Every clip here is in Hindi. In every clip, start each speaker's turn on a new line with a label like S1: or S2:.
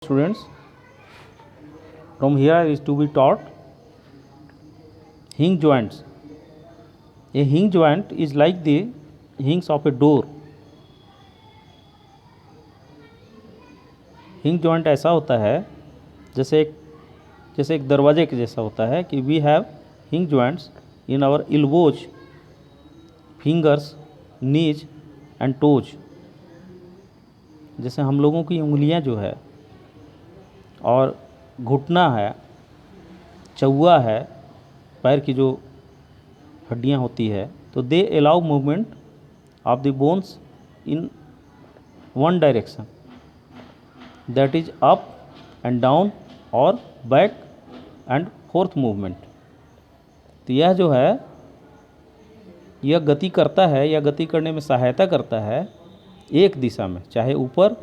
S1: Students, from here is to be taught hinge joints. A hinge joint is like the hinge of a door. हिंग जॉइंट ऐसा होता है जैसे एक दरवाजे के जैसा होता है कि we have hinge joints in our elbows, fingers, knees and toes. जैसे हम लोगों की उंगलियां जो है और घुटना है, चौवा है, पैर की जो हड्डियां होती है, तो they allow movement of the bones in one direction, that is up and down और बैक एंड फोर्थ मूवमेंट। तो यह जो है यह गति करता है या गति करने में सहायता करता है एक दिशा में, चाहे ऊपर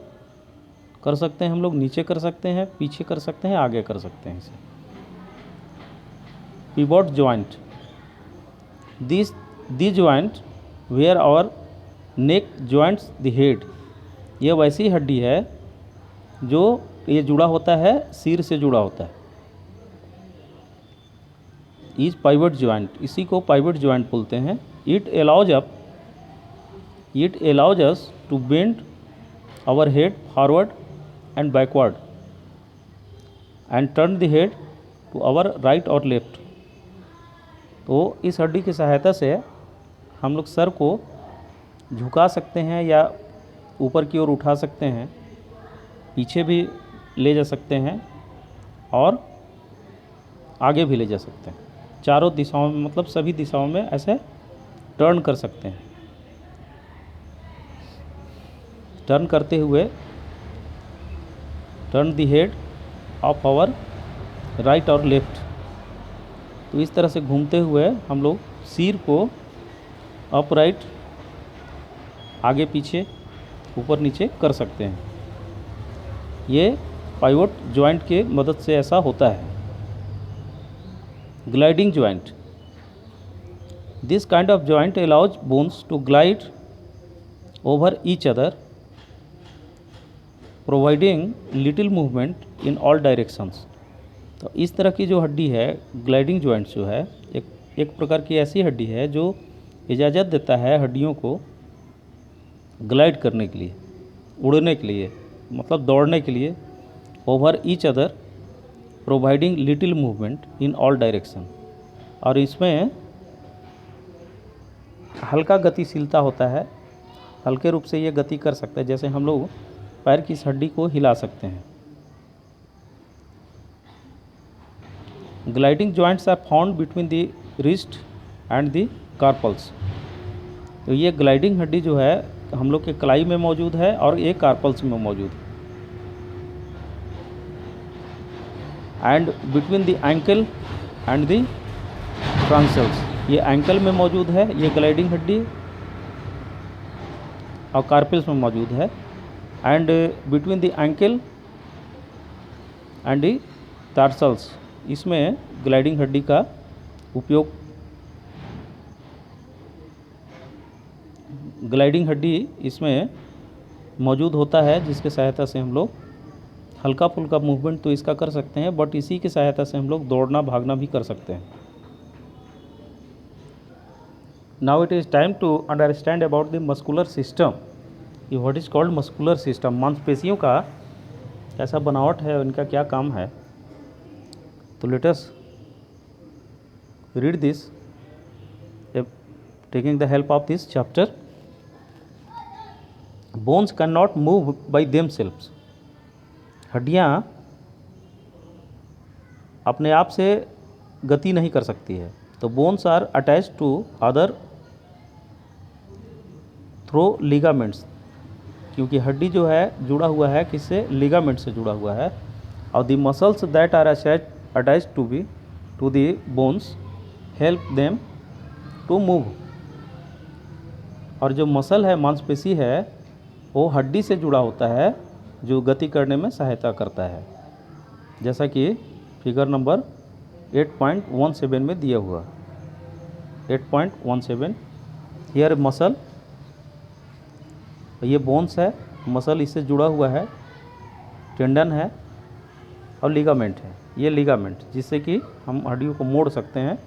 S1: कर सकते हैं हम लोग, नीचे कर सकते हैं, पीछे कर सकते हैं, आगे कर सकते हैं। इसे pivot joint, this joint where our neck joints the head. यह वैसी हड्डी है जो ये जुड़ा होता है, सिर से जुड़ा होता है। इज पाइवट जॉइंट, इसी को पाइवट जॉइंट बोलते हैं। It allows us to bend our head forward and backward and turn the head to our right or left। तो इस हड्डी की सहायता से हम लोग सर को झुका सकते हैं या ऊपर की ओर उठा सकते हैं, पीछे भी ले जा सकते हैं और आगे भी ले जा सकते हैं। चारों दिशाओं में, मतलब सभी दिशाओं में ऐसे टर्न कर सकते हैं। टर्न करते हुए turn the head of our right और लेफ्ट। तो इस तरह से घूमते हुए हम लोग सिर को अपराइट, आगे पीछे, ऊपर नीचे कर सकते हैं। ये पाइवट जॉइंट के मदद से ऐसा होता है। Gliding joint, this kind of joint allows bones to glide over each other, providing little movement in all directions. तो इस तरह की जो हड्डी है, ग्लाइडिंग जॉइंट्स जो है, एक प्रकार की ऐसी हड्डी है जो इजाज़त देता है हड्डियों को ग्लाइड करने के लिए, उड़ने के लिए, मतलब दौड़ने के लिए, over each other, providing little movement in all direction. और इसमें हल्का गतिशीलता होता है, हल्के रूप से ये गति कर सकता है। जैसे हम लोग पैर की इस हड्डी को हिला सकते हैं। Gliding joints are found between the wrist and the carpals. तो ये ग्लाइडिंग हड्डी जो है हम लोग के कलाई में मौजूद है और एक कार्पल्स में मौजूद है। And between the ankle and the tarsals, ये एंकल में मौजूद है ये ग्लाइडिंग हड्डी, और कार्पल्स में मौजूद है। And between the ankle and the tarsals, इसमें ग्लाइडिंग हड्डी का उपयोग, ग्लाइडिंग हड्डी इसमें मौजूद होता है, जिसके सहायता से हम लोग हल्का फुल्का मूवमेंट तो इसका कर सकते हैं, बट इसी की सहायता से हम लोग दौड़ना भागना भी कर सकते हैं। Now it is time to understand about the muscular system. ये what is called muscular system. मांसपेशियों का कैसा बनावट है, उनका क्या काम है। तो let us read this taking the help of this chapter. Bones can not move by themselves. हड्डियाँ अपने आप से गति नहीं कर सकती है। तो bones are attached to other through ligaments, क्योंकि हड्डी जो है जुड़ा हुआ है किससे, लिगामेंट से जुड़ा हुआ है। और the muscles that are attached to the bones help them to move. और जो मसल है, मांसपेशी है, वो हड्डी से जुड़ा होता है, जो गति करने में सहायता करता है। जैसा कि फिगर नंबर 8.17 में दिया हुआ 8.17। हियर मसल, ये बोन्स है, मसल इससे जुड़ा हुआ है, टेंडन है, और लिगामेंट है, ये लिगामेंट जिससे कि हम हड्डियों को मोड़ सकते हैं,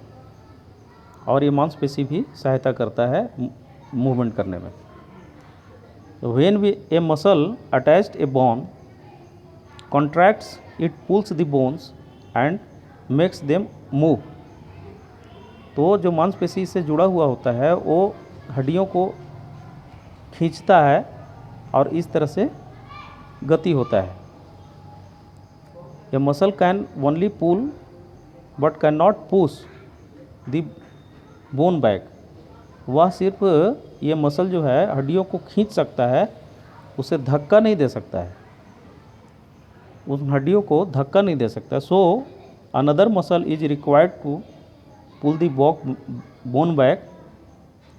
S1: और ये मांसपेशी भी सहायता करता है मूवमेंट करने में। When V A muscle attached A bone contracts it pulls the bones and makes them move. तो जो मांसपेशी से जुड़ा हुआ होता है वो हड्डियों को खींचता है और इस तरह से गति होता है। A muscle can only pull but cannot push the bone back. वह सिर्फ ये मसल जो है हड्डियों को खींच सकता है, उसे धक्का नहीं दे सकता है, उस हड्डियों को धक्का नहीं दे सकता। So another muscle is required to pull the bone back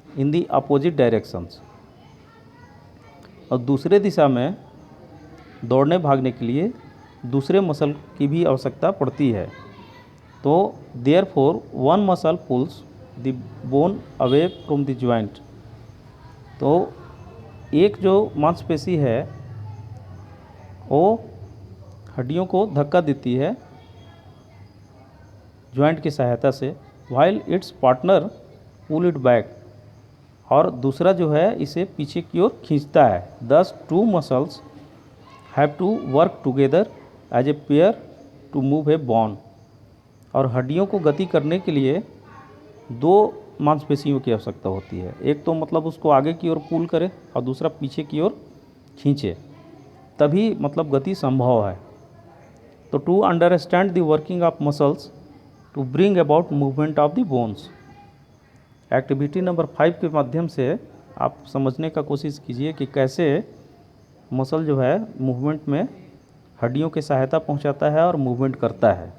S1: in the opposite directions. और दूसरे दिशा में दौड़ने भागने के लिए दूसरे मसल की भी आवश्यकता पड़ती है। तो therefore one muscle pulls the bone away from the joint. तो एक जो मांसपेशी है वो हड्डियों को धक्का देती है जॉइंट की सहायता से, while its partner pull it back, और दूसरा जो है इसे पीछे की ओर खींचता है। Thus two muscles have to work together as a pair to move a bone. और हड्डियों को गति करने के लिए दो मांसपेशियों की आवश्यकता होती है, एक तो मतलब उसको आगे की ओर पुल करे और दूसरा पीछे की ओर खींचे, तभी मतलब गति संभव है। तो to understand the working of muscles to bring about movement of the bones. Activity number 5 के माध्यम से आप समझने का कोशिश कीजिए कि कैसे मसल जो है मूवमेंट में हड्डियों की सहायता पहुंचाता है और मूवमेंट करता है।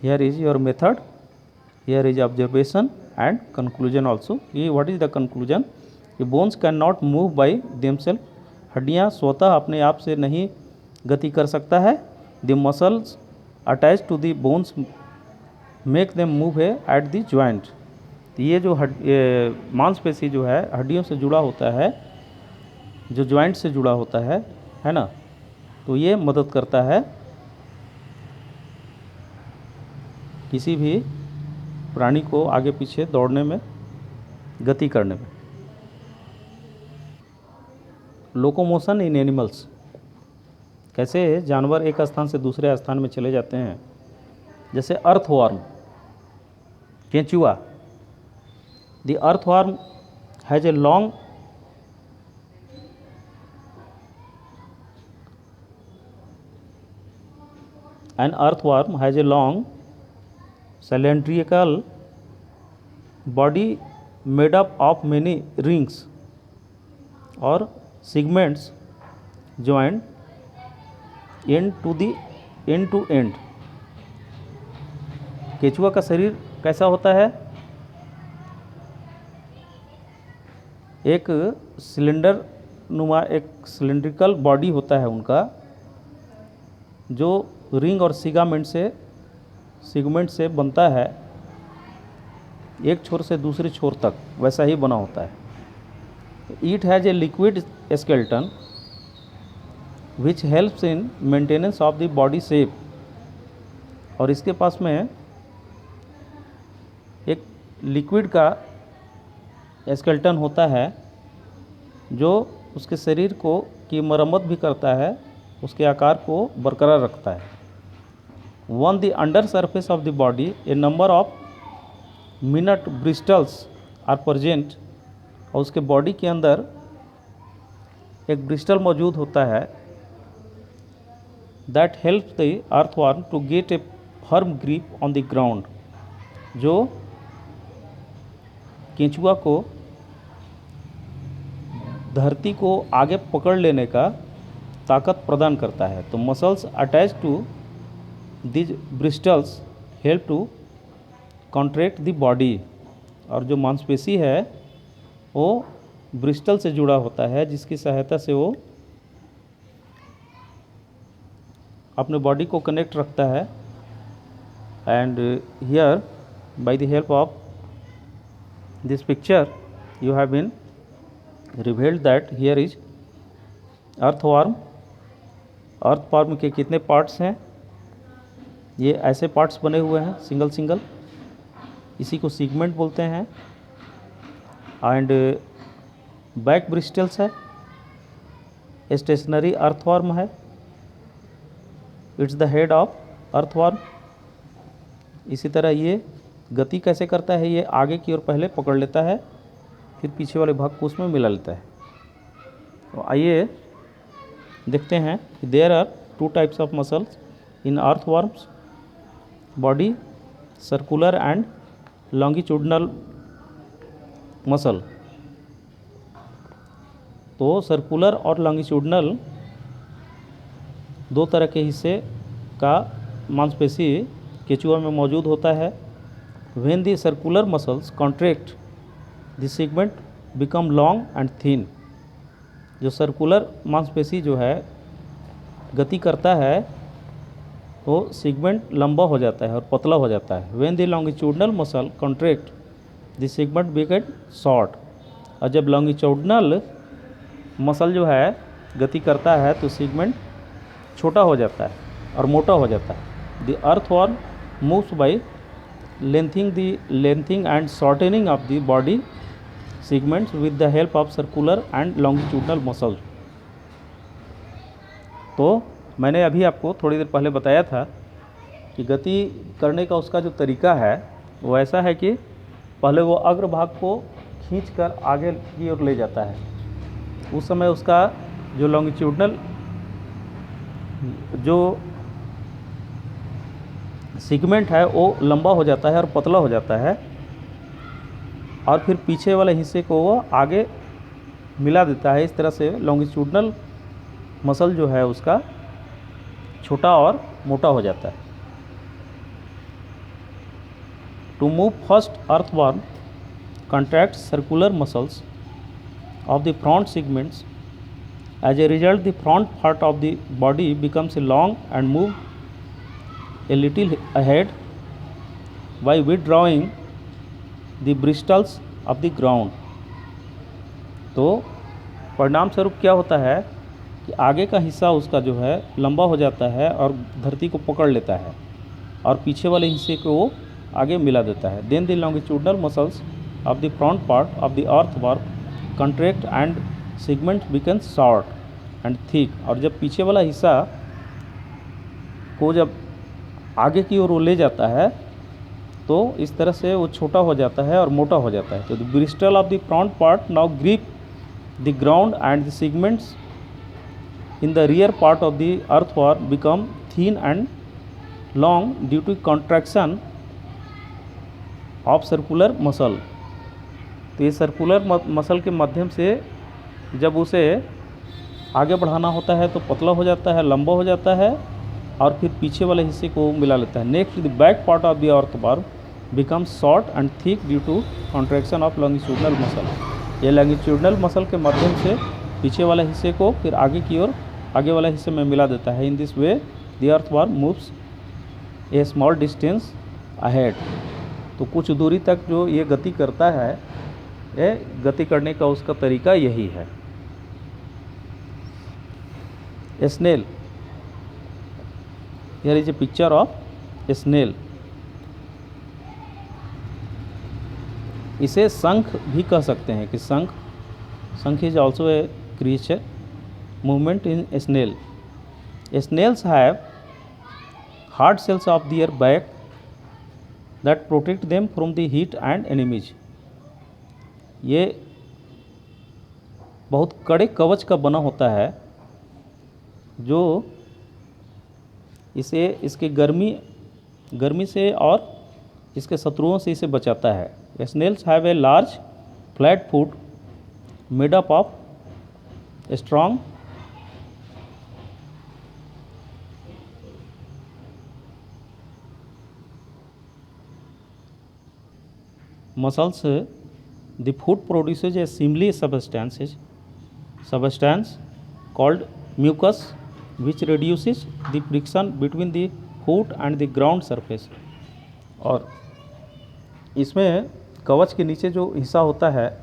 S1: Here is your method, here is observation and conclusion also. कि व्हाट इज द कंक्लूजन? कि bones can not move by themself. हड्डियाँ स्वतः अपने आप से नहीं गति कर सकता है। The muscles attach to the bones make them move है एट द जॉइंट। ये जो मांसपेशी जो है हड्डियों से जुड़ा होता है, जो जॉइंट से जुड़ा होता है ना, तो ये मदद करता है किसी भी प्राणी को आगे पीछे दौड़ने में, गति करने में। लोकोमोशन इन एनिमल्स, कैसे जानवर एक स्थान से दूसरे स्थान में चले जाते हैं। जैसे अर्थवर्म, केंचुआ। The earthworm has a long An earthworm has a long cylindrical body made up of many rings or segments joined end to end। केचुआ का शरीर कैसा होता है? एक सिलेंडर नुमा, एक सिलेंड्रिकल बॉडी होता है उनका, जो रिंग और सिगमेंट से बनता है, एक छोर से दूसरे छोर तक वैसा ही बना होता है। It has a liquid skeleton which helps in maintenance of the body shape. और इसके पास में एक लिक्विड का स्केलेटन होता है जो उसके शरीर को की मरम्मत भी करता है, उसके आकार को बरकरार रखता है। On the under surface of the body a number of minute bristles are present. और उसके बॉडी के अंदर एक ब्रिस्टल मौजूद होता है, that helps the earthworm to get a firm grip on the ground, जो केंचुआ को धरती को आगे पकड़ लेने का ताकत प्रदान करता है। तो muscles attach to these bristles help to contract the body. और जो मांसपेशी है वो ब्रिस्टल से जुड़ा होता है, जिसकी सहायता से वो अपने बॉडी को कनेक्ट रखता है। And here by the help of this picture you have been revealed that here is earthworm earthworm के कितने पार्ट्स हैं? ये ऐसे पार्ट्स बने हुए हैं सिंगल सिंगल, इसी को सीगमेंट बोलते हैं। एंड बैक ब्रिस्टल्स है, स्टेशनरी अर्थवॉर्म है, it's the head of earthworm. इसी तरह ये गति कैसे करता है, ये आगे की ओर पहले पकड़ लेता है, फिर पीछे वाले भाग को उसमें मिला लेता है। तो आइए देखते हैं कि there are 2 types of muscles in earthworms, body circular and longitudinal muscle. तो सर्कुलर और लॉन्गिट्यूडनल 2 तरह के हिस्से का मांसपेशी केचुआ में मौजूद होता है। When the circular muscles contract the segment become long and thin. जो सर्कुलर मांसपेशी जो है गति करता है वो सेगमेंट लंबा हो जाता है और पतला हो जाता है। When the longitudinal muscle contract the segment become short. और जब लॉन्गिट्यूडनल मसल जो है गति करता है तो सेगमेंट छोटा हो जाता है और मोटा हो जाता है। The earthworm moves bye lengthening and shortening of the body segments with the help of circular and longitudinal muscles. तो मैंने अभी आपको थोड़ी देर पहले बताया था कि गति करने का उसका जो तरीका है वो ऐसा है कि पहले वो अग्रभाग को खींचकर आगे की ओर ले जाता है। उस समय उसका जो लॉन्गिट्यूडनल जो सेगमेंट है वो लंबा हो जाता है और पतला हो जाता है, और फिर पीछे वाले हिस्से को वो आगे मिला देता है। इस तरह से लॉन्गिट्यूडनल मसल जो है उसका छोटा और मोटा हो जाता है। To move first earthworm contract circular muscles of the front segments. As a result, the front part of the body becomes long and move a little ahead by withdrawing the bristles of the ground. तो परिणाम स्वरूप क्या होता है कि आगे का हिस्सा उसका जो है लंबा हो जाता है और धरती को पकड़ लेता है, और पीछे वाले हिस्से को वो आगे मिला देता है। Then the longitudinal muscles of the front part of the earthworm contract and segment become short and thick. और जब पीछे वाला हिस्सा को जब आगे की ओर ले जाता है तो इस तरह से वो छोटा हो जाता है और मोटा हो जाता है। तो the bristle of the front part now grip the ground and the segments in the rear part of the earthworm become thin and long due to contraction of circular muscle. तो ये सर्कुलर मसल के माध्यम से जब उसे आगे बढ़ाना होता है तो पतला हो जाता है, लंबा हो जाता है, और फिर पीछे वाले हिस्से को मिला लेता है। Next the back part of the earthworm becomes short and thick due to contraction of longitudinal muscle. ये लॉन्गिट्यूडनल मसल के माध्यम से पीछे वाले हिस्से को फिर आगे की ओर आगे वाले हिस्से में मिला देता है। In this way the earthworm moves A small distance ahead. तो कुछ दूरी तक जो ये गति करता है, ये गति करने का उसका तरीका यही है। Snail, here is a picture of snail. इसे शंख भी कह सकते हैं कि शंख is also a creature movement in snail. Snails have hard shells of their back that protect them from the heat and enemies. ये बहुत कड़े कवच का बना होता है जो इसे इसके गर्मी से और इसके शत्रुओं से इसे बचाता है। Snails have a large flat foot made up of strong muscles. The foot produces a similar substance called mucus which reduces the friction between the foot and the ground surface. और इसमें कवच के नीचे जो हिस्सा होता है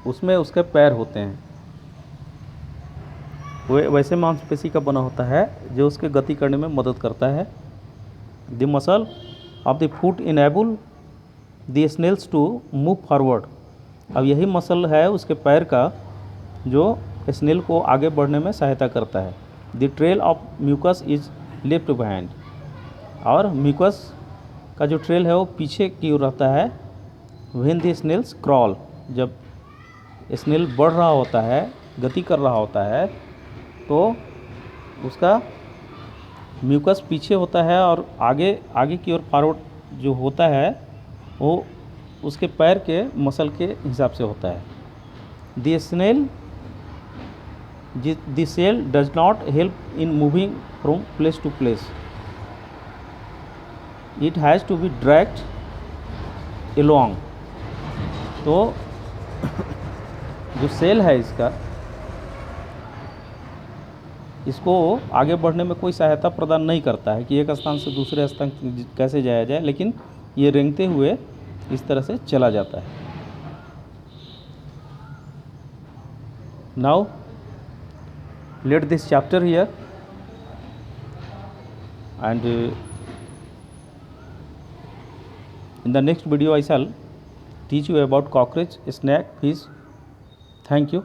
S1: उसमें उसके पैर होते हैं। वैसे मांसपेशी का बना होता है जो उसके गति करने में मदद करता है। The muscle of the foot enable the snails to move forward. अब यही मसल है उसके पैर का जो स्नेल को आगे बढ़ने में सहायता करता है। The trail of mucus is left behind. और म्यूकस का जो ट्रेल है वो पीछे की ओर रहता है। व्हेन द स्नेल्स क्रॉल, जब स्नेल बढ़ रहा होता है, गति कर रहा होता है, तो उसका म्यूकस पीछे होता है और आगे की ओर फॉरवर्ड जो होता है वो उसके पैर के मसल के हिसाब से होता है। The shell does not help in moving from place to place, it has to be dragged along. तो जो सेल है इसको आगे बढ़ने में कोई सहायता प्रदान नहीं करता है कि एक स्थान से दूसरे स्थान कैसे जाया जाए, लेकिन ये रेंगते हुए इस तरह से चला जाता है। Now let this chapter here and in the next video I shall teach you about cockroach, snake, fish. Thank you.